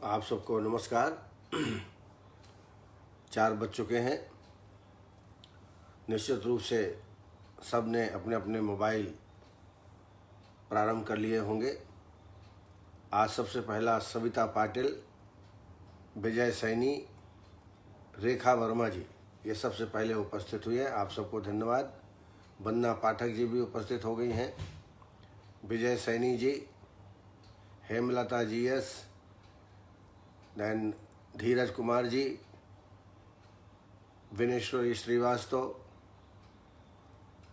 आप सबको नमस्कार। 4 बज चुके हैं। निश्चित रूप से सब ने अपने अपने मोबाइल प्रारंभ कर लिए होंगे। आज सबसे पहला सविता पाटिल, विजय सैनी, रेखा वर्मा जी ये सबसे पहले उपस्थित हुए हैं। आप सबको धन्यवाद। वंदना पाठक जी भी उपस्थित हो गई हैं। विजय Saini ji, Hemlata G S, then धीरज कुमार जी, विनेश्वरी श्रीवास्तव,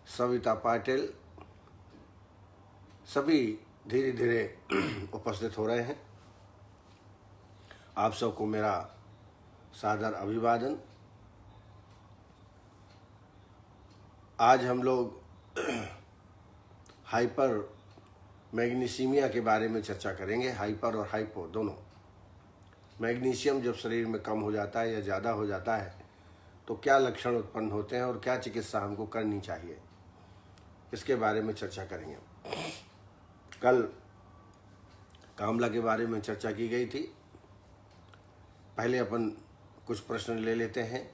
सविता पाटिल, सभी धीरे धीरे उपस्थित हो रहे हैं। आप सबको मेरा सादर अभिवादन। आज हम लोग हाइपर मैग्नीसीमिया के बारे में चर्चा करेंगे। हाइपर और हाइपो दोनों। मैग्नीशियम जब शरीर में कम हो जाता है या ज़्यादा हो जाता है तो क्या लक्षण उत्पन्न होते हैं और क्या चिकित्सा हमको करनी चाहिए, इसके बारे में चर्चा करेंगे। कल कामला के बारे में चर्चा की गई थी। पहले अपन कुछ प्रश्न ले लेते हैं।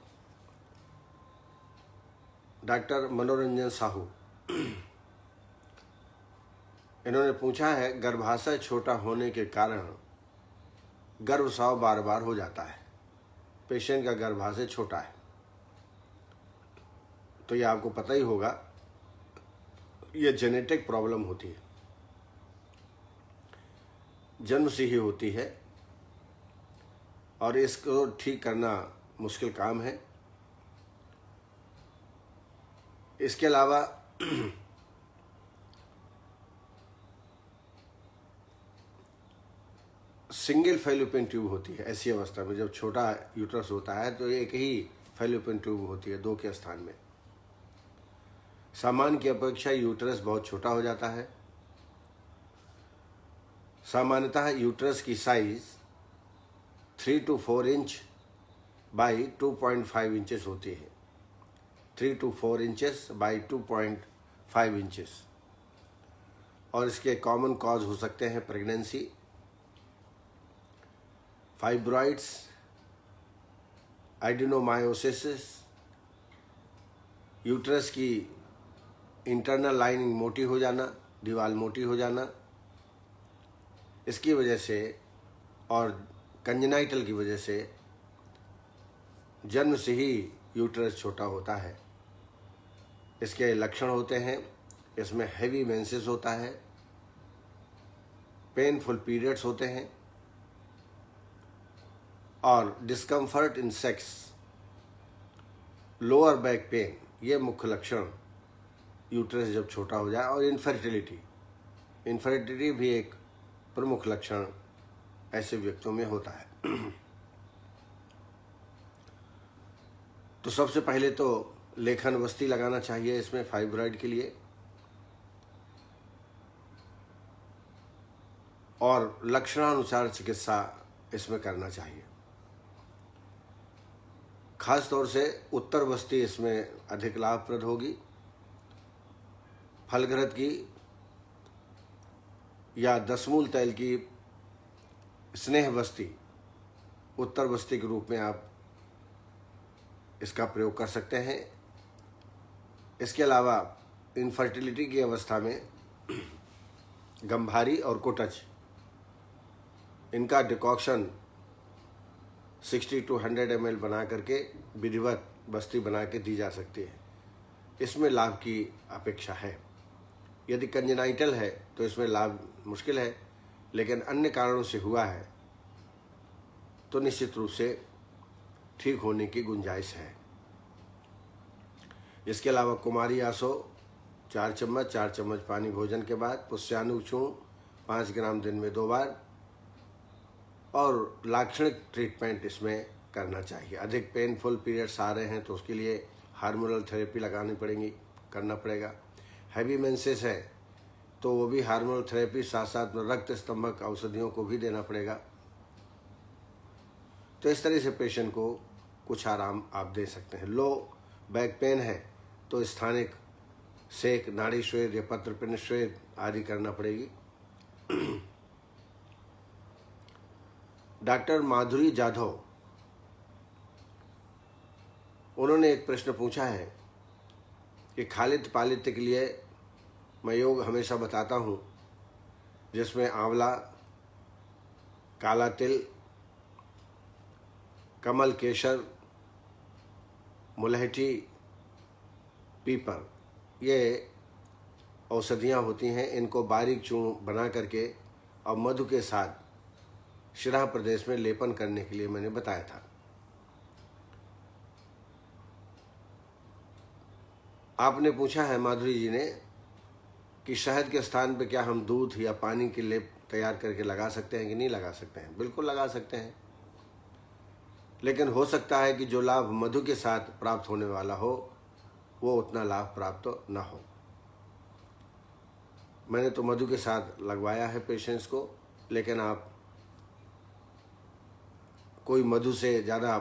डॉक्टर मनोरंजन साहू, इन्होंने पूछा है, गर्भाशय छोटा होने के कारण गर्भस्राव बार बार हो जाता है। पेशेंट का गर्भाशय छोटा है, तो ये आपको पता ही होगा, ये जेनेटिक प्रॉब्लम होती है, जन्म से ही होती है और इसको ठीक करना मुश्किल काम है। इसके अलावा सिंगल फैलोपियन ट्यूब होती है। ऐसी अवस्था में जब छोटा यूट्रस होता है तो एक ही फैलोपियन ट्यूब होती है 2 के स्थान में। सामान्य की अपेक्षा यूट्रस बहुत छोटा हो जाता है। सामान्यतः यूट्रस की size 3 to 4 inch by 2.5 inches होती है। 3 to 4 इंचेस बाई 2.5 इंचेस। और इसके कॉमन कॉज हो सकते हैं प्रेगनेंसी, फाइब्रॉइड्स, एडिनोमायोसिस, यूट्रस की इंटरनल लाइनिंग मोटी हो जाना, दीवार मोटी हो जाना, इसकी वजह से और कंजेनाइटल की वजह से जन्म से ही यूट्रस छोटा होता है। इसके लक्षण होते हैं, इसमें हैवी मेंसेस होता है, पेनफुल पीरियड्स होते हैं और डिस्कम्फर्ट इन सेक्स, लोअर बैक पेन, ये मुख्य लक्षण यूट्रस जब छोटा हो जाए। और इनफर्टिलिटी भी एक प्रमुख लक्षण ऐसे व्यक्तियों में होता है। तो सबसे पहले तो लेखन वस्ती लगाना चाहिए इसमें फाइब्रॉइड के लिए, और लक्षणानुसार चिकित्सा इसमें करना चाहिए। खास तौर से उत्तर बस्ती इसमें अधिक लाभप्रद होगी। फलघृत की या दसमूल तैल की स्नेह बस्ती उत्तर बस्ती के रूप में आप इसका प्रयोग कर सकते हैं। इसके अलावा इनफर्टिलिटी की अवस्था में गंभारी और कोटच, इनका डिकॉक्शन 60 to 100 ml बना करके विधिवत बस्ती बना के दी जा सकती है। इसमें लाभ की अपेक्षा है। यदि कंजेनाइटल है तो इसमें लाभ मुश्किल है, लेकिन अन्य कारणों से हुआ है तो निश्चित रूप से ठीक होने की गुंजाइश है। इसके अलावा कुमारी आसो 4 चम्मच पानी भोजन के बाद, पुष्यानु चूर्ण 5 ग्राम दिन में 2 बार, और लाक्षणिक ट्रीटमेंट इसमें करना चाहिए। अधिक पेनफुल पीरियड्स आ रहे हैं तो उसके लिए हार्मोनल थेरेपी करना पड़ेगा। हैवी मेंसेस है तो वो भी हार्मोनल थेरेपी, साथ साथ में रक्त स्तंभक औषधियों को भी देना पड़ेगा। तो इस तरह से पेशेंट को कुछ आराम आप दे सकते हैं। लो बैक पेन है तो स्थानिक सेक, नाड़ी श्वेद या पत्रपिंड श्वेद आदि करना पड़ेगी। डॉक्टर माधुरी जाधव, उन्होंने एक प्रश्न पूछा है कि खालिद पालित के लिए मैं योग हमेशा बताता हूँ, जिसमें आंवला, काला तिल, कमल केसर, मुलहठी, पीपर, ये औषधियाँ होती हैं। इनको बारीक चूर्ण बना करके और मधु के साथ शिरा प्रदेश में लेपन करने के लिए मैंने बताया था। आपने पूछा है माधुरी जी ने कि शहद के स्थान पर क्या हम दूध या पानी के लेप तैयार करके लगा सकते हैं कि नहीं लगा सकते हैं? बिल्कुल लगा सकते हैं, लेकिन हो सकता है कि जो लाभ मधु के साथ प्राप्त होने वाला हो वो उतना लाभ प्राप्त ना हो। मैंने तो मधु के साथ लगवाया है पेशेंट्स को, लेकिन आप कोई मधु से ज़्यादा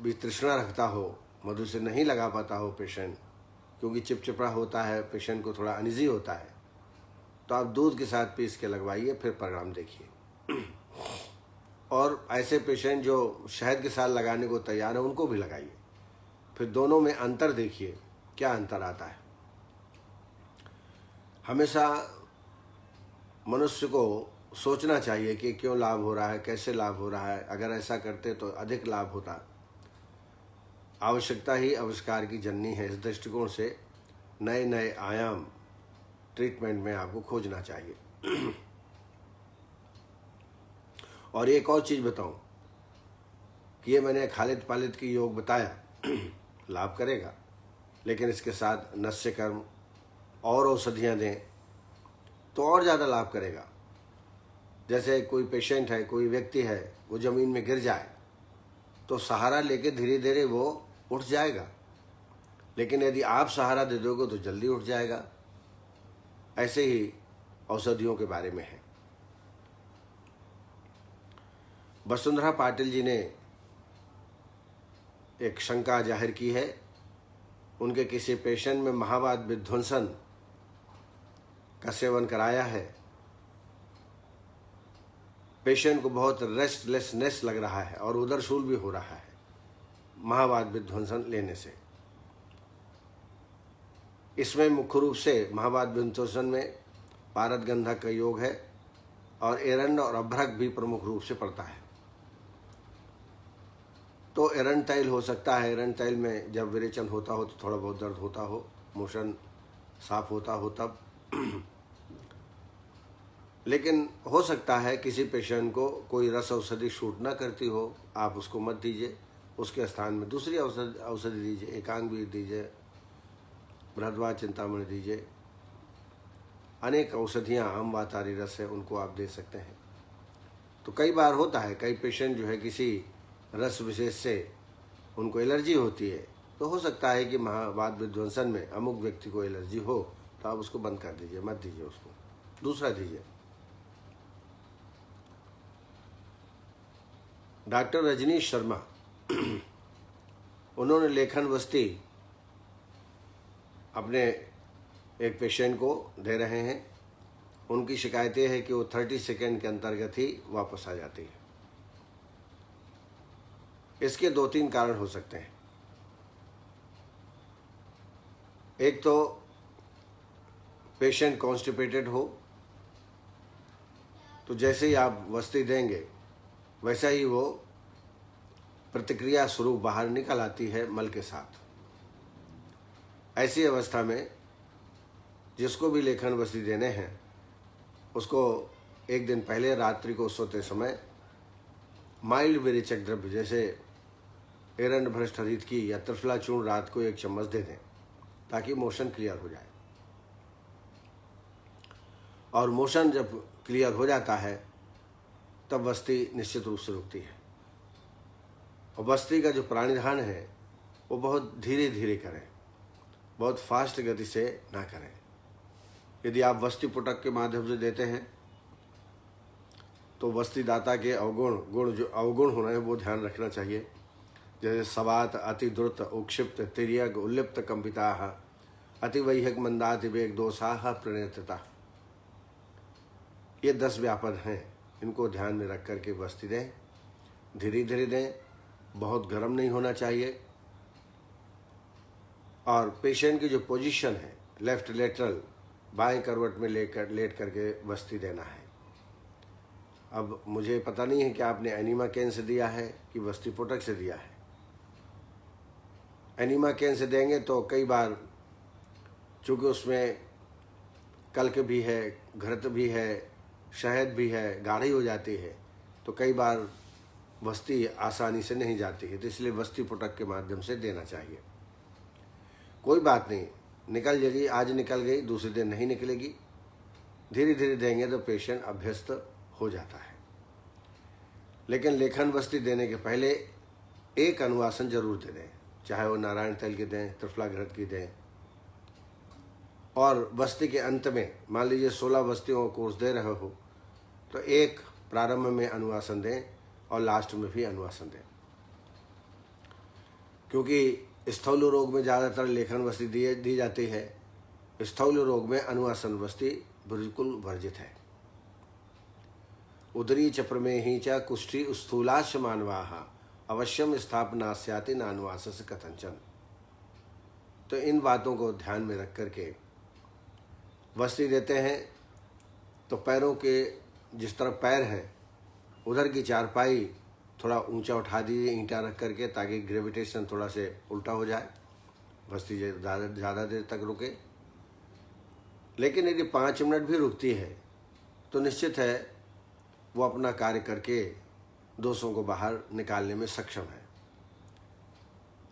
वितृष्णा रखता हो, मधु से नहीं लगा पाता हो पेशेंट, क्योंकि चिपचिपड़ा होता है, पेशेंट को थोड़ा अनईजी होता है, तो आप दूध के साथ पीस के लगवाइए, फिर परिणाम देखिए। और ऐसे पेशेंट जो शहद के साथ लगाने को तैयार है उनको भी लगाइए, फिर दोनों में अंतर देखिए क्या अंतर आता है। हमेशा मनुष्य को सोचना चाहिए कि क्यों लाभ हो रहा है, कैसे लाभ हो रहा है, अगर ऐसा करते तो अधिक लाभ होता। आवश्यकता ही आविष्कार की जननी है। इस दृष्टिकोण से नए नए आयाम ट्रीटमेंट में आपको खोजना चाहिए। और एक और चीज़ बताऊं कि ये मैंने खालिद पालिद की योग बताया, लाभ करेगा, लेकिन इसके साथ नस्य कर्म और औषधियाँ दें तो और ज़्यादा लाभ करेगा। जैसे कोई पेशेंट है, कोई व्यक्ति है, वो ज़मीन में गिर जाए तो सहारा लेके धीरे धीरे वो उठ जाएगा, लेकिन यदि आप सहारा दे दोगे तो जल्दी उठ जाएगा। ऐसे ही औषधियों के बारे में है। वसुंधरा पाटिल जी ने एक शंका जाहिर की है। उनके किसी पेशेंट में महावात विध्वंसन का सेवन कराया है। पेशेंट को बहुत रेस्टलेसनेस लग रहा है और उदरशूल भी हो रहा है महावात विध्वंसन लेने से। इसमें मुख्य रूप से महावात विध्वंसन में पारदगंधक का योग है और एरंड और अभ्रक भी प्रमुख रूप से पड़ता है। तो एरंड तैल हो सकता है। एरंड तैल में जब विरेचन होता हो तो थोड़ा बहुत दर्द होता हो, मोशन साफ होता हो तब। लेकिन हो सकता है किसी पेशेंट को कोई रस औषधि शूट ना करती हो, आप उसको मत दीजिए, उसके स्थान में दूसरी औषधि दीजिए, एकांगवीर दीजिए, बृहद्वार चिंतामणि दीजिए। अनेक औषधियाँ आम वातारी रस है, उनको आप दे सकते हैं। तो कई बार होता है कई पेशेंट जो है किसी रस विशेष से उनको एलर्जी होती है, तो हो सकता है कि महावात विध्वंसन में अमुक व्यक्ति को एलर्जी हो, तो आप उसको बंद कर दीजिए, मत दीजिए उसको, दूसरा दीजिए। डॉक्टर रजनीश शर्मा, उन्होंने लेखन वस्ती अपने एक पेशेंट को दे रहे हैं। उनकी शिकायत ये है कि वो 30 सेकेंड के अंतर्गत ही वापस आ जाती है। इसके 2-3 कारण हो सकते हैं। एक तो पेशेंट कॉन्स्टिपेटेड हो, तो जैसे ही आप वस्ती देंगे वैसा ही वो प्रतिक्रिया स्वरूप बाहर निकल आती है मल के साथ। ऐसी अवस्था में जिसको भी लेखन वस्ती देने हैं उसको एक दिन पहले रात्रि को सोते समय माइल्ड विरेचक द्रव्य जैसे एरंड भ्रष्ट हरित की या त्रिफला चूर्ण रात को 1 चम्मच दे दें, ताकि मोशन क्लियर हो जाए। और मोशन जब क्लियर हो जाता है तब वस्ती निश्चित रूप से रुकती है। और वस्ती का जो प्राणिधान है वो बहुत धीरे धीरे करें, बहुत फास्ट गति से ना करें। यदि आप वस्ती पुटक के माध्यम से देते हैं तो वस्ती दाता के गुण जो अवगुण होना है वो ध्यान रखना चाहिए। जैसे सवात, अति द्रुत, उक्षिप्त, तिर्यक, उल्लिप्त कंपिता, अतिवैहक, मंदातिवेग, दोषाह, प्रणेतता, ये 10 व्यापद हैं। इनको ध्यान में रख कर के वस्ती दें, धीरे धीरे दें, बहुत गर्म नहीं होना चाहिए। और पेशेंट की जो पोजीशन है लेफ्ट लेटरल बाएं करवट में लेट करके वस्ती देना है। अब मुझे पता नहीं है कि आपने एनीमा कैन से दिया है कि वस्ती पोटक से दिया है। एनीमा कैन से देंगे तो कई बार चूँकि उसमें कल्क भी है, घृत भी है, शहद भी है, गाढ़ी हो जाती है, तो कई बार वस्ती आसानी से नहीं जाती है, तो इसलिए वस्ती पोटक के माध्यम से देना चाहिए। कोई बात नहीं, निकल जाएगी, आज निकल गई दूसरे दिन नहीं निकलेगी, धीरे धीरे देंगे तो पेशेंट अभ्यस्त हो जाता है। लेकिन लेखन वस्ती देने के पहले एक अनुवासन जरूर दे दें, चाहे वो नारायण तेल की दें, त्रिफला घृत की दें। और वस्ती के अंत में मान लीजिए 16 वस्तियों का कोर्स दे रहे हो तो एक प्रारंभ में अनुवासन दें और लास्ट में भी अनुवासन दें, क्योंकि स्थूल रोग में ज़्यादातर लेखन वस्ती दी जाती है। स्थूल रोग में अनुवासन वस्ती बिल्कुल वर्जित है। उदरी च प्रमेहि च कुष्ठी स्थूलाश मानवाः अवश्यम स्थापना स्याति नानुवासस कथंचन। तो इन बातों को ध्यान में रख करके वस्ती देते हैं तो पैरों के जिस तरफ पैर है उधर की चारपाई थोड़ा ऊंचा उठा दीजिए ईंटा रख करके, ताकि ग्रेविटेशन थोड़ा से उल्टा हो जाए, वस्ती ज़्यादा देर तक रुके। लेकिन यदि 5 मिनट भी रुकती है तो निश्चित है वो अपना कार्य करके दोषों को बाहर निकालने में सक्षम है।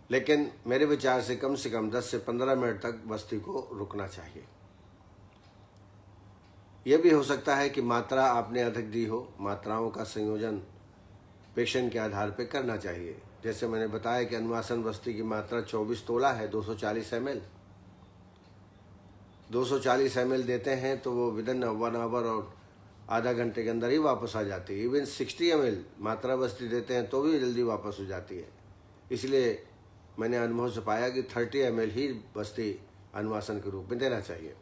लेकिन मेरे विचार से कम 10 से 15 मिनट तक वस्ती को रुकना चाहिए। यह भी हो सकता है कि मात्रा आपने अधिक दी हो, मात्राओं का संयोजन पेशेंट के आधार पर करना चाहिए। जैसे मैंने बताया कि अनुवासन वस्ती की मात्रा 24 तोला है, 240 ml। 240 ml देते हैं तो वो विदिन 1 आवर और आधा घंटे के अंदर ही वापस आ जाती है। इवन 60 ml मात्रा वस्ती देते हैं तो भी जल्दी वापस हो जाती है। इसलिए मैंने अनुभव से पाया कि 30 ml ही वस्ती अनुवासन के रूप में देना चाहिए।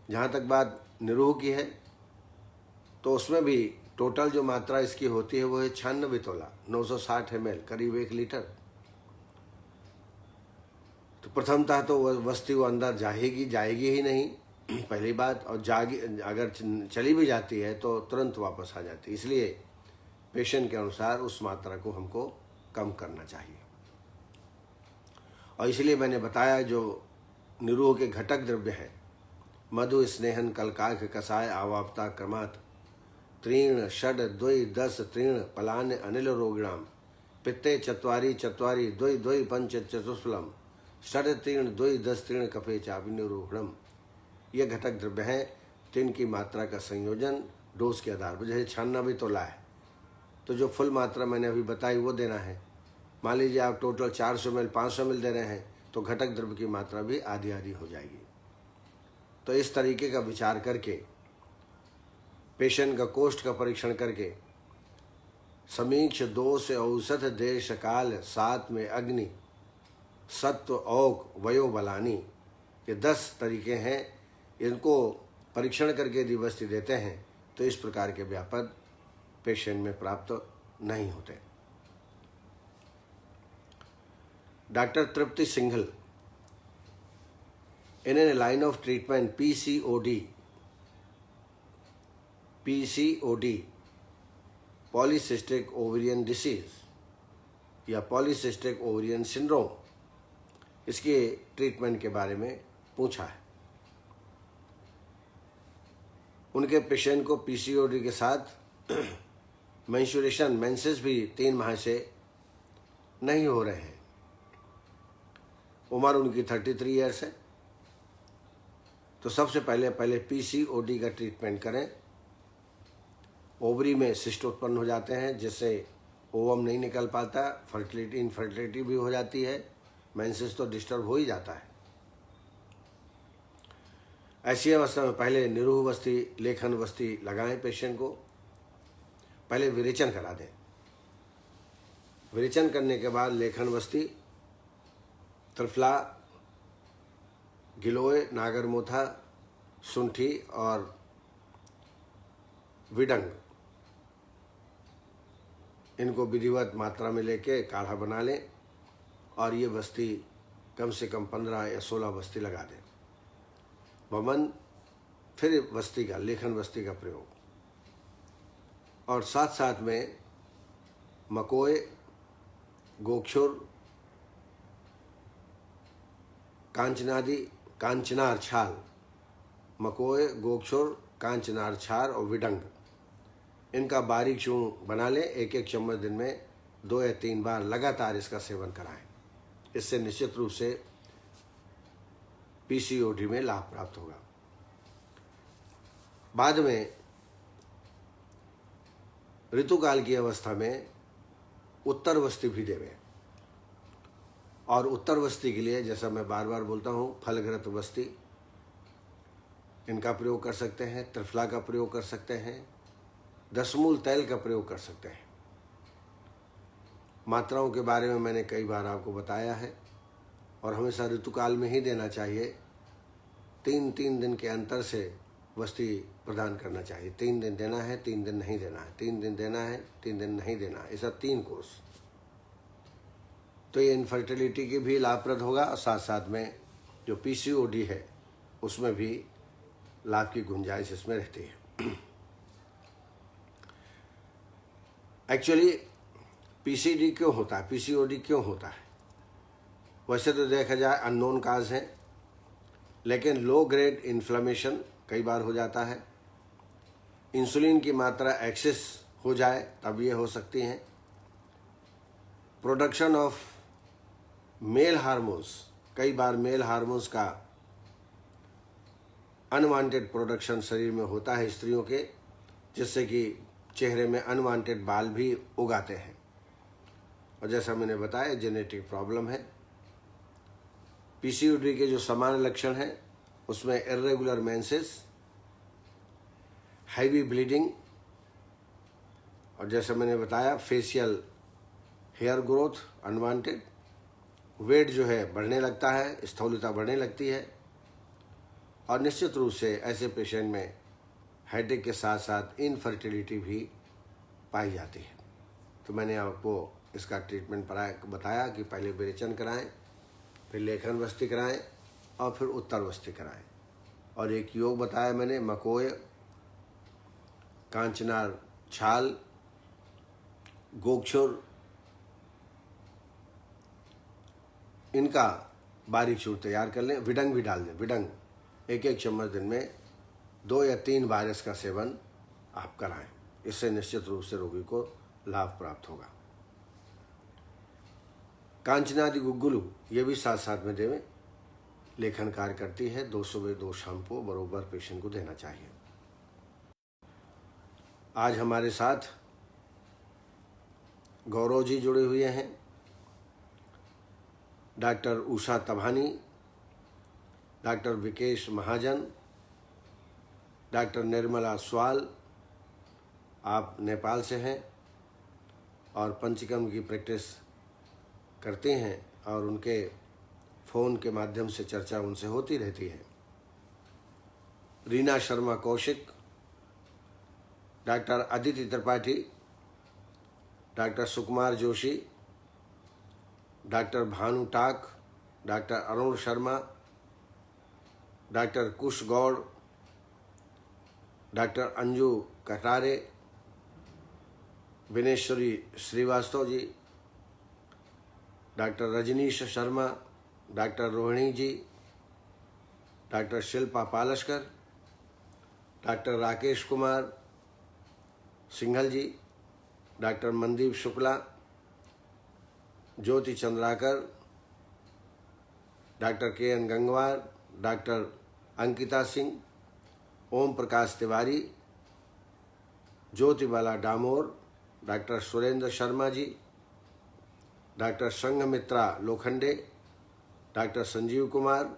जहाँ तक बात निरूह की है तो उसमें भी टोटल जो मात्रा इसकी होती है वो है 96 तोला, 960 ml, करीब 1 लीटर। तो प्रथमतः तो वस्ती वो अंदर जाएगी ही नहीं, पहली बात। और अगर चली भी जाती है तो तुरंत वापस आ जाती है। इसलिए पेशेंट के अनुसार उस मात्रा को हमको कम करना चाहिए। और इसलिए मैंने बताया जो निरूह के घटक द्रव्य है, मधु स्नेहन कलकाक कषाय आवाप्ता क्रमात् त्रीण षड द्वि 10 त्रीण पलान अनिल रोगिणाम पित्ते चत्वारी चत्वारी द्वि द्वि पंच चतुष्फलम षड तीर्ण द्वि 10 तीर्ण कफे चापिनिरोहणम। ये घटक द्रव्य हैं, तीन की मात्रा का संयोजन डोज के आधार पर। जैसे 96 तोला है तो जो फुल मात्रा मैंने अभी बताई वो देना है। मान लीजिए आप टोटल 400 ml 500 ml दे रहे हैं तो घटक द्रव्य की मात्रा भी आधी आधी हो जाएगी। तो इस तरीके का विचार करके पेशेंट का कोष्ठ का परीक्षण करके समीक्ष दोष औसत देश काल सात में अग्नि सत्व औक वयो बलानी, ये 10 तरीके हैं। इनको परीक्षण करके यदि वस्ती देते हैं तो इस प्रकार के व्यापक पेशेंट में प्राप्त नहीं होते। Doctor Tripti Singhal in a line of treatment PCOD polycystic ovarian disease या पॉलीसिस्टिक ओवेरियन सिंड्रोम, इसके ट्रीटमेंट के बारे में पूछा है। उनके पेशेंट को पीसीओडी के साथ मेंस्ट्रुएशन मेंसेस भी 3 माह से नहीं हो रहे हैं। उम्र उनकी 33 ईयर्स है। तो सबसे पहले पीसीओडी का ट्रीटमेंट करें। ओवरी में सिस्ट उत्पन्न हो जाते हैं जिससे ओवम नहीं निकल पाता, इनफर्टिलिटी भी हो जाती है, मेंसेस तो डिस्टर्ब हो ही जाता है। ऐसी अवस्था में पहले निरूह वस्ती लेखन वस्ती लगाएं। पेशेंट को पहले विरेचन करा दें। विरेचन करने के बाद लेखन वस्ती त्रिफला, गिलोय, नागरमोथा, सुंठी और विडंग इनको विधिवत मात्रा में लेके काढ़ा बना लें और ये बस्ती कम से कम 15 या 16 बस्ती लगा दें। वमन, फिर बस्ती का, लेखन बस्ती का प्रयोग, और साथ साथ में मकोए, गोक्षुर, कांचनादि, कांचनार छाल, मकोए, गोक्षुर, कांचनार छाल और विडंग, इनका बारीक चूर्ण बना लें। 1-1 चम्मच दिन में 2 या 3 बार लगातार इसका सेवन कराएं। इससे निश्चित रूप से पीसीओडी में लाभ प्राप्त होगा। बाद में ऋतुकाल की अवस्था में उत्तर वस्ती भी देवें, और उत्तर वस्ती के लिए जैसा मैं बार बार बोलता हूँ, फलघृत वस्ती, इनका प्रयोग कर सकते हैं, त्रिफला का प्रयोग कर सकते हैं, दशमूल तेल का प्रयोग कर सकते हैं। मात्राओं के बारे में मैंने कई बार आपको बताया है, और हमेशा ऋतुकाल में ही देना चाहिए। 3-3 दिन के अंतर से वस्ती प्रदान करना चाहिए। 3 दिन देना है, 3 दिन नहीं देना है, 3 दिन देना है, 3 दिन नहीं देना है, ऐसा 3 कोर्स। तो ये इनफर्टिलिटी की भी लाभप्रद होगा, और साथ साथ में जो पीसीओडी है उसमें भी लाभ की गुंजाइश इसमें रहती है। एक्चुअली पीसीडी क्यों होता है, पीसीओडी क्यों होता है? वैसे तो देखा जाए अननोन काज है, लेकिन लो ग्रेड इन्फ्लेमेशन कई बार हो जाता है। इंसुलिन की मात्रा एक्सेस हो जाए तब ये हो सकती हैं। प्रोडक्शन ऑफ मेल हार्मोन्स, कई बार मेल हार्मोन्स का अनवांटेड प्रोडक्शन शरीर में होता है स्त्रियों के, जिससे कि चेहरे में अनवांटेड बाल भी उगाते हैं। और जैसा मैंने बताया, जेनेटिक प्रॉब्लम है। पीसीओडी के जो सामान्य लक्षण हैं उसमें इर्रेगुलर मेंसेस, हैवी ब्लीडिंग, और जैसा मैंने बताया facial hair growth unwanted, weight जो है बढ़ने लगता है, स्थूलता बढ़ने लगती है, और निश्चित रूप से ऐसे पेशेंट में हेडेक के साथ साथ इनफर्टिलिटी भी पाई जाती है। तो मैंने आपको इसका ट्रीटमेंट बताया कि पहले विरेचन कराएं, फिर लेखन वस्ती कराएं, और फिर उत्तर वस्ती कराएं। और एक योग बताया मैंने, मकोय, कांचनार छाल, गोक्षुर, इनका बारीक चूर्ण तैयार कर लें। विडंग भी डाल दें, विडंग 1-1 चम्मच दिन में 2 या 3 बार इसका सेवन आप कराएं। इससे निश्चित रूप से रोगी को लाभ प्राप्त होगा। कांचनादि गुग्गुलू ये भी साथ साथ में देवें, लेखन कार्य करती है। 2 सुबह 2 शाम को बरोबर पेशेंट को देना चाहिए। आज हमारे साथ गौरव जी जुड़े हुए हैं, डॉक्टर उषा तभानी, डॉक्टर विकेश महाजन, डॉक्टर निर्मला स्वाल, आप नेपाल से हैं और पंचकर्म की प्रैक्टिस करते हैं, और उनके फ़ोन के माध्यम से चर्चा उनसे होती रहती है। Reena Sharma Kaushik, doctor Aditi Tripathi, doctor Sukumar Joshi, doctor Bhanu Tak, doctor Arun Sharma, doctor Kush Gaur, doctor Anju Katare, Vineshwari Srivastava ji, doctor Rajneesh Sharma, doctor Rohini ji, doctor Shilpa Palaskar, doctor Rakesh Kumar Singhal ji, doctor Mandeep Shukla, Jyoti Chandrakar, doctor K N. Gangwar, doctor Ankita Singh, Om Prakash Tiwari, Jyotibala Damor, doctor Surendra Sharma ji, doctor Sanghamitra Lokhande, doctor Sanjeev Kumar,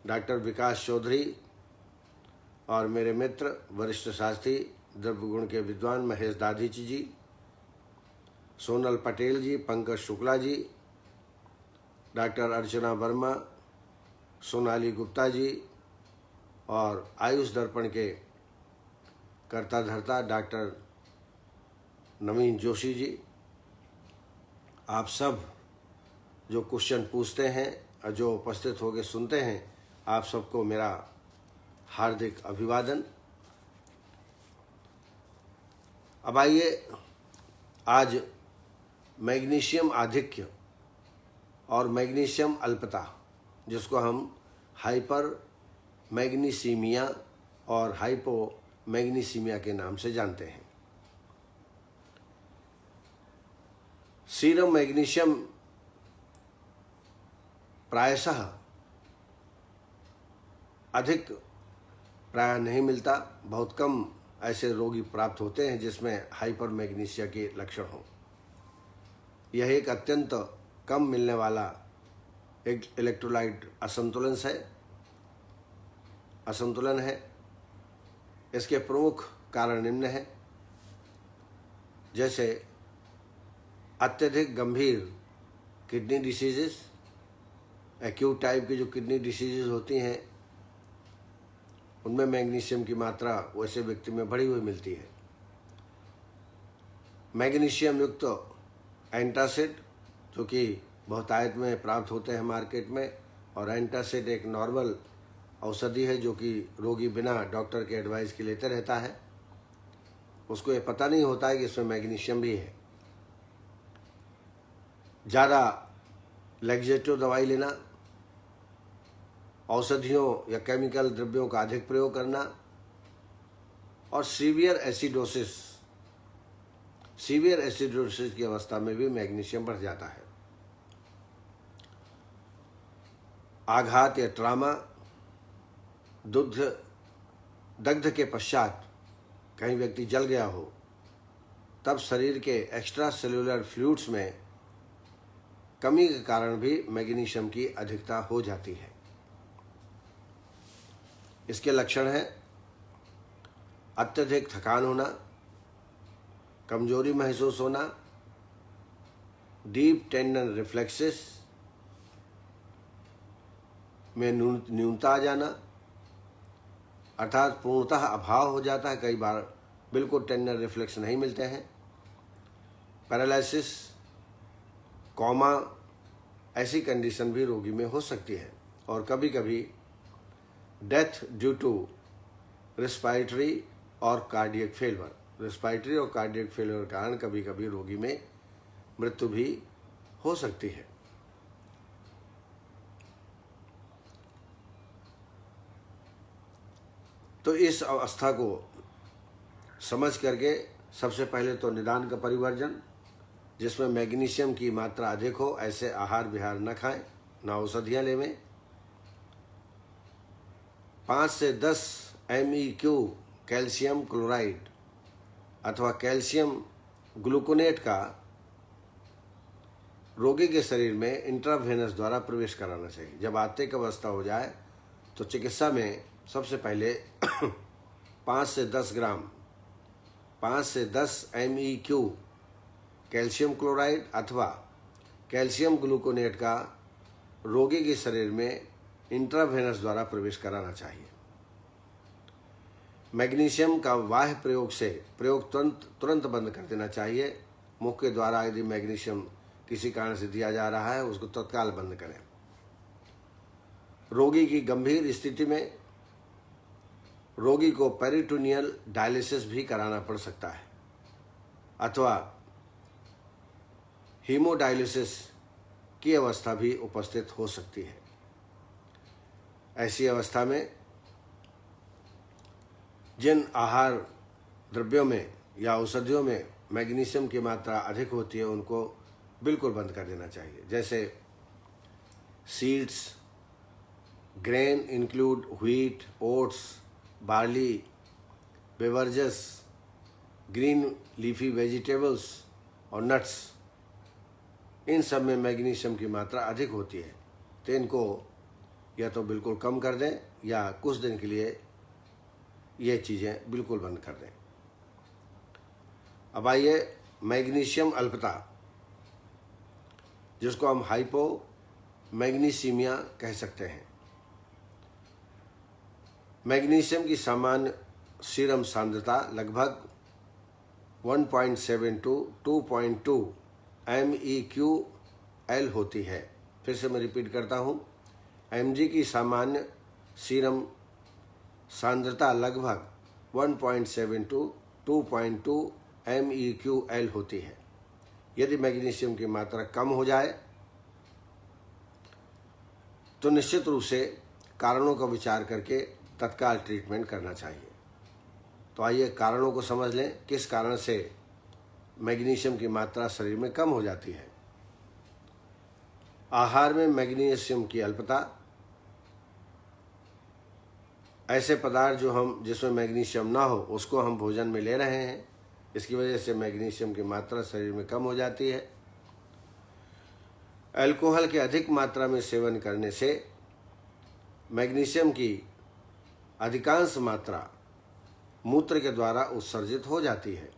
doctor विकास चौधरी, और मेरे मित्र वरिष्ठ शास्त्री द्रव्य गुण के विद्वान महेश दाधीच जी, सोनल पटेल जी, पंकज शुक्ला जी, डॉक्टर अर्चना वर्मा, सोनाली गुप्ता जी, और आयुष दर्पण के कर्ता धर्ता डॉक्टर नवीन जोशी जी, आप सब जो क्वेश्चन पूछते हैं और जो उपस्थित होकर सुनते हैं, आप सबको मेरा हार्दिक अभिवादन। अब आइए, आज मैग्नीशियम आधिक्य और मैग्नीशियम अल्पता, जिसको हम हाइपर मैग्नीसीमिया और हाइपो मैग्नीसीमिया के नाम से जानते हैं। सीरम मैग्नीशियम प्रायशः अधिक प्रायः नहीं मिलता। बहुत कम ऐसे रोगी प्राप्त होते हैं जिसमें हाइपर मैग्नीशिया के लक्षण हों। यह एक अत्यंत कम मिलने वाला एक इलेक्ट्रोलाइट असंतुलन है। इसके प्रमुख कारण निम्न हैं, जैसे अत्यधिक गंभीर किडनी डिसीजेस, एक्यूट टाइप की जो किडनी डिसीजेस होती हैं, उनमें मैग्नीशियम की मात्रा वैसे व्यक्ति में बढ़ी हुई मिलती है। मैग्नीशियम युक्त एंटासिड, जो कि बहुतायत में प्राप्त होते हैं मार्केट में, और एंटासिड एक नॉर्मल औषधि है जो कि रोगी बिना डॉक्टर के एडवाइस के लेते रहता है। उसको ये पता नहीं होता है कि इसमें मैग्नीशियम भी है। ज़्यादा लैक्सेटिव दवाई लेना, औषधियों या केमिकल द्रव्यों का अधिक प्रयोग करना, और सीवियर एसिडोसिस की अवस्था में भी मैग्नीशियम बढ़ जाता है। आघात या ट्रामा, दग्ध के पश्चात कहीं व्यक्ति जल गया हो, तब शरीर के एक्स्ट्रा सेल्यूलर फ्लूइड्स में कमी के कारण भी मैग्नीशियम की अधिकता हो जाती है। इसके लक्षण हैं अत्यधिक थकान होना, कमजोरी महसूस होना, डीप टेंडन रिफ्लेक्सेस में न्यूनता आ जाना, अर्थात पूर्णतः अभाव हो जाता है, कई बार बिल्कुल टेंडन रिफ्लेक्स नहीं मिलते हैं, पैरालिसिस, कॉमा, ऐसी कंडीशन भी रोगी में हो सकती है, और कभी कभी डेथ ड्यू टू रेस्पिरेटरी और कार्डियक फेलियर। रेस्पिरेटरी और कार्डियक फेलियर के कारण कभी कभी रोगी में मृत्यु भी हो सकती है। तो इस अवस्था को समझ करके सबसे पहले तो निदान का परिवर्जन, जिसमें मैग्नीशियम की मात्रा अधिक हो, ऐसे आहार विहार न खाएं, न औषधियाँ लेवें। 5 से 10 MEQ कैल्शियम क्लोराइड अथवा कैल्शियम ग्लूकोनेट का रोगी के शरीर में इंट्रावेनस द्वारा प्रवेश कराना चाहिए। जब आत्तिक अवस्था हो जाए तो चिकित्सा में सबसे पहले 5 से 10 MEQ कैल्शियम क्लोराइड अथवा कैल्शियम ग्लूकोनेट का रोगी के शरीर में इंट्रावेनस द्वारा प्रवेश कराना चाहिए। मैग्नीशियम का बाह्य प्रयोग तुरंत बंद कर देना चाहिए। मुख के द्वारा यदि मैग्नीशियम किसी कारण से दिया जा रहा है, उसको तत्काल बंद करें। रोगी की गंभीर स्थिति में रोगी को पेरिटोनियल डायलिसिस भी कराना पड़ सकता है, अथवा हीमोडायलिसिस की अवस्था भी उपस्थित हो सकती है। ऐसी अवस्था में जिन आहार द्रव्यों में या औषधियों में मैग्नीशियम की मात्रा अधिक होती है, उनको बिल्कुल बंद कर देना चाहिए। जैसे seeds, grain include wheat, oats, barley, beverages, green leafy vegetables और नट्स, इन सब में मैग्नीशियम की मात्रा अधिक होती है। तो इनको या तो बिल्कुल कम कर दें या कुछ दिन के लिए ये चीज़ें बिल्कुल बंद कर दें। अब आइए मैग्नीशियम अल्पता, जिसको हम हाइपो मैग्नीसीमिया कह सकते हैं। मैग्नीशियम की सामान्य सीरम सांद्रता लगभग 1.7 to 2.2 MEQL होती है। फिर से मैं रिपीट करता हूँ, mg की सामान्य सीरम सांद्रता लगभग 1.7 to 2.2 MEQL होती है। यदि मैग्नीशियम की मात्रा कम हो जाए तो निश्चित रूप से कारणों का विचार करके तत्काल ट्रीटमेंट करना चाहिए। तो आइए कारणों को समझ लें, किस कारण से मैग्नीशियम की मात्रा शरीर में कम हो जाती है। आहार में मैग्नीशियम की अल्पता, ऐसे पदार्थ जिसमें मैग्नीशियम ना हो उसको हम भोजन में ले रहे हैं, इसकी वजह से मैग्नीशियम की मात्रा शरीर में कम हो जाती है। अल्कोहल के अधिक मात्रा में सेवन करने से मैग्नीशियम की अधिकांश मात्रा मूत्र के द्वारा उत्सर्जित हो जाती है,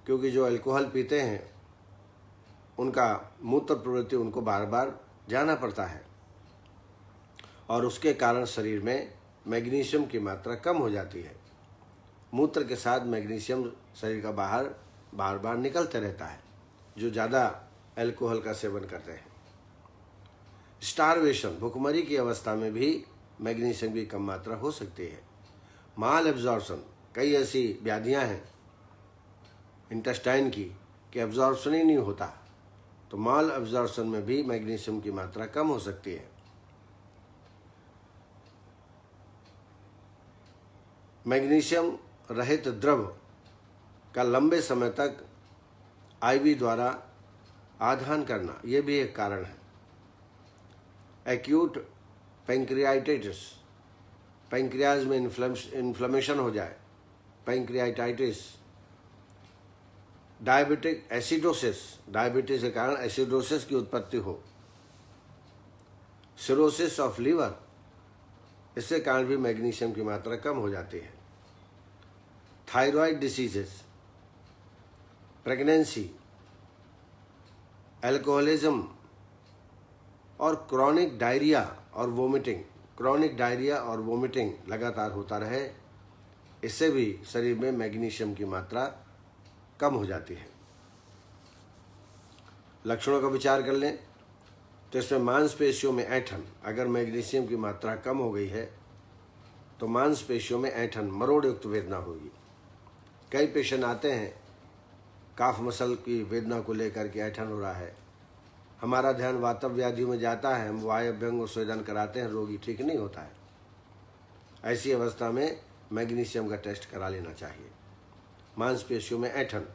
क्योंकि जो अल्कोहल पीते हैं उनका मूत्र प्रवृत्ति उनको बार बार जाना पड़ता है और उसके कारण शरीर में मैग्नीशियम की मात्रा कम हो जाती है। मूत्र के साथ मैग्नीशियम शरीर का बाहर बार बार निकलते रहता है, जो ज़्यादा अल्कोहल का सेवन करते हैं। स्टारवेशन, भुखमरी की अवस्था में भी मैग्नीशियम की कम मात्रा हो सकती है। माल एब्जॉर्प्शन, कई ऐसी व्याधियां हैं इंटेस्टाइन की कि एब्जॉर्प्शन ही नहीं होता, तो माल एब्जॉर्प्शन में भी मैग्नीशियम की मात्रा कम हो सकती है। मैग्नीशियम रहित द्रव का लंबे समय तक IV द्वारा आधान करना, ये भी एक कारण है। एक्यूट पैंक्रियाटाइटिस, पैंक्रियाज में इन्फ्लेमेशन हो जाए, पैंक्रियाटाइटिस। डायबिटिक एसिडोसिस, डायबिटीज के कारण एसिडोसिस की उत्पत्ति हो। सिरोसिस ऑफ लीवर, इसके कारण भी मैग्नीशियम की मात्रा कम हो जाती है। थायराइड डिसीजेस, प्रेगनेंसी, अल्कोहलिज्म और क्रॉनिक डायरिया और वोमिटिंग, क्रॉनिक डायरिया और वोमिटिंग लगातार होता रहे, इससे भी शरीर में मैग्नीशियम की मात्रा कम हो जाती है। लक्षणों का विचार कर लें तो इसमें मांसपेशियों में ऐंठन, अगर मैग्नीशियम की मात्रा कम हो गई है तो मांसपेशियों में ऐंठन, मरोड़ युक्त वेदना होगी। कई पेशेंट आते हैं काफ मसल की वेदना को लेकर के ऐंठन हो रहा है, हमारा ध्यान वातव व्याधियों में जाता है, हम वायव्यंग और स्वेदन कराते हैं, रोगी ठीक नहीं होता है। ऐसी अवस्था में मैग्नीशियम का टेस्ट करा लेना चाहिए। मांसपेशियों में ऐंठन,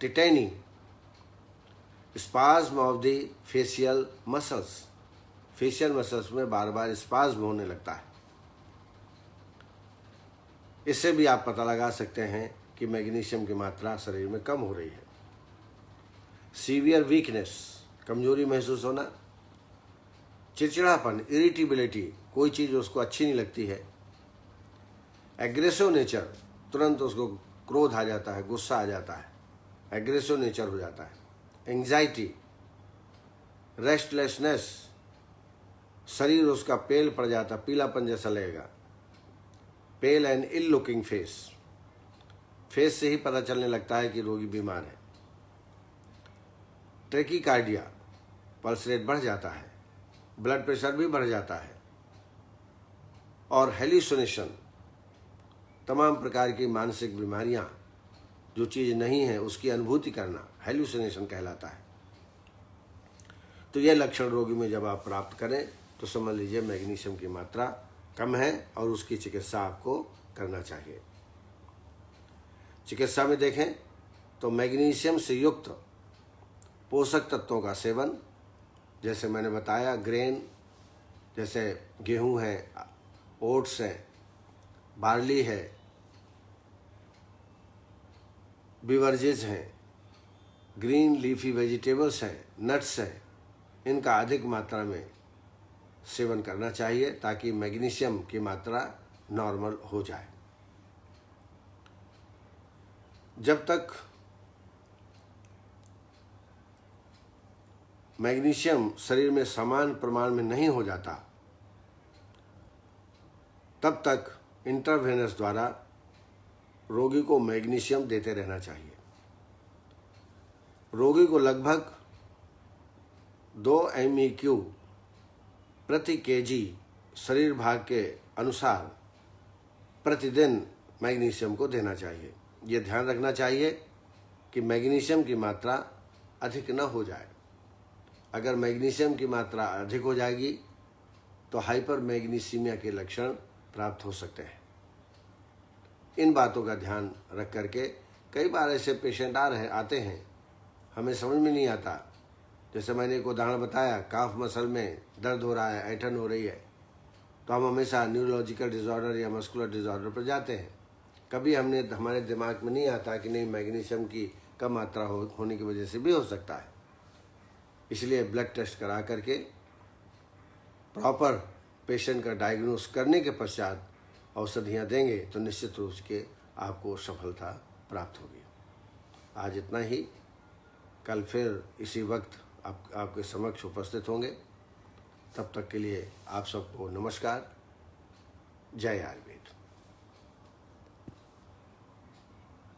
tetany, spasm of the facial muscles, facial muscles में बार बार स्पाज्म होने लगता है। इससे भी आप पता लगा सकते हैं कि मैग्नीशियम की मात्रा शरीर में कम हो रही है। सीवियर वीकनेस, कमजोरी महसूस होना, चिड़चिड़ापन, इरिटेबिलिटी, कोई चीज़ उसको अच्छी नहीं लगती है। एग्रेसिव नेचर, तुरंत उसको क्रोध आ जाता है, गुस्सा आ जाता है, एग्रेसिव नेचर हो जाता है। एंग्जाइटी, रेस्टलेसनेस, शरीर उसका पेल पड़ जाता, पीलापन जैसा लगेगा। Pale and ill looking face, face से ही पता चलने लगता है कि रोगी बीमार है। ट्रेकीकार्डिया, पल्स रेट बढ़ जाता है, ब्लड प्रेशर भी बढ़ जाता है। और हेल्यूसिनेशन, तमाम प्रकार की मानसिक बीमारियां, जो चीज़ नहीं है उसकी अनुभूति करना हेल्यूसिनेशन कहलाता है। तो यह लक्षण रोगी में जब आप प्राप्त करें तो समझ लीजिए मैग्नीशियम की मात्रा कम है और उसकी चिकित्सा आपको करना चाहिए। चिकित्सा में देखें तो मैग्नीशियम से युक्त पोषक तत्वों का सेवन, जैसे मैंने बताया ग्रेन, जैसे गेहूं है, ओट्स है, बार्ली है, बिवरेजेस हैं, ग्रीन लीफी वेजिटेबल्स हैं, नट्स हैं, इनका अधिक मात्रा में सेवन करना चाहिए ताकि मैग्नीशियम की मात्रा नॉर्मल हो जाए। जब तक मैग्नीशियम शरीर में समान प्रमाण में नहीं हो जाता तब तक इंट्रावेनस द्वारा रोगी को मैग्नीशियम देते रहना चाहिए। रोगी को लगभग 2 MEQ प्रति kg शरीर भाग के अनुसार प्रतिदिन मैग्नीशियम को देना चाहिए। ये ध्यान रखना चाहिए कि मैग्नीशियम की मात्रा अधिक न हो जाए। अगर मैग्नीशियम की मात्रा अधिक हो जाएगी तो हाइपर मैग्नीसीमिया के लक्षण प्राप्त हो सकते हैं। इन बातों का ध्यान रख करके कई बार ऐसे पेशेंट आते हैं, हमें समझ में नहीं आता। जैसे मैंने एक उदाहरण बताया, काफ मसल में दर्द हो रहा है, ऐंठन हो रही है, तो हम हमेशा न्यूरोलॉजिकल डिसऑर्डर या मस्कुलर डिसऑर्डर पर जाते हैं। कभी हमारे दिमाग में नहीं आता कि नहीं, मैग्नीशियम की कम मात्रा होने की वजह से भी हो सकता है। इसलिए ब्लड टेस्ट करा करके प्रॉपर पेशेंट का डायग्नोस करने के पश्चात औषधियाँ देंगे तो निश्चित रूप से आपको सफलता प्राप्त होगी। आज इतना ही। कल फिर इसी वक्त आपके समक्ष उपस्थित होंगे। तब तक के लिए आप सबको नमस्कार। जय आयुर्वेद।